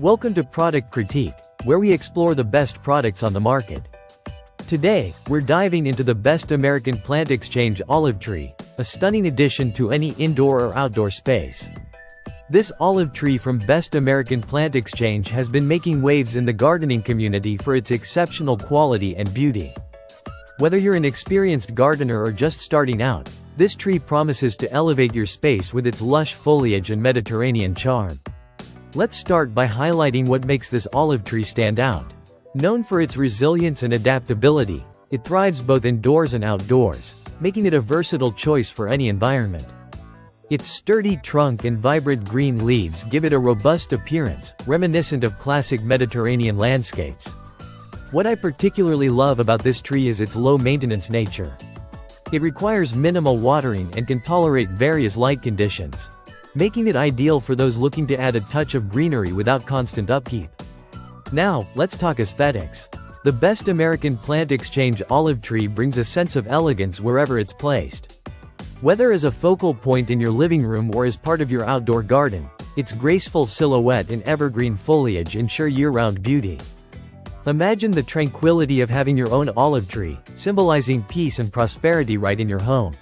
Welcome to Product Critique, where we explore the best products on the market. Today, we're diving into the Best American Plant Exchange olive tree, a stunning addition to any indoor or outdoor space. This olive tree from Best American Plant Exchange has been making waves in the gardening community for its exceptional quality and beauty. Whether you're an experienced gardener or just starting out, this tree promises to elevate your space with its lush foliage and Mediterranean charm. Let's start by highlighting what makes this olive tree stand out. Known for its resilience and adaptability, it thrives both indoors and outdoors, making it a versatile choice for any environment. Its sturdy trunk and vibrant green leaves give it a robust appearance, reminiscent of classic Mediterranean landscapes. What I particularly love about this tree is its low-maintenance nature. It requires minimal watering and can tolerate various light conditions, making it ideal for those looking to add a touch of greenery without constant upkeep. Now, let's talk aesthetics. The Best American Plant Exchange olive tree brings a sense of elegance wherever it's placed. Whether as a focal point in your living room or as part of your outdoor garden, its graceful silhouette and evergreen foliage ensure year-round beauty. Imagine the tranquility of having your own olive tree, symbolizing peace and prosperity right in your home.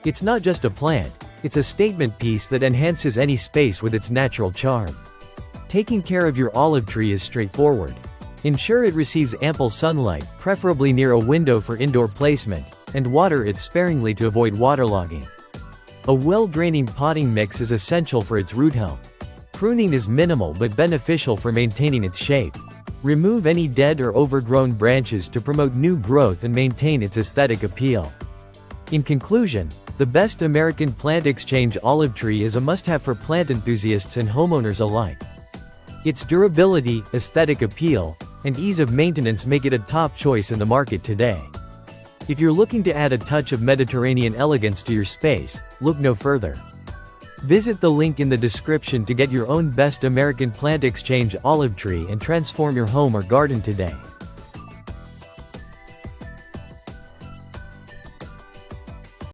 It's not just a plant, it's a statement piece that enhances any space with its natural charm. Taking care of your olive tree is straightforward. Ensure it receives ample sunlight, preferably near a window for indoor placement, and water it sparingly to avoid waterlogging. A well-draining potting mix is essential for its root health. Pruning is minimal but beneficial for maintaining its shape. Remove any dead or overgrown branches to promote new growth and maintain its aesthetic appeal. In conclusion, the Best American Plant Exchange olive tree is a must-have for plant enthusiasts and homeowners alike. Its durability, aesthetic appeal, and ease of maintenance make it a top choice in the market today. If you're looking to add a touch of Mediterranean elegance to your space, look no further. Visit the link in the description to get your own Best American Plant Exchange olive tree and transform your home or garden today.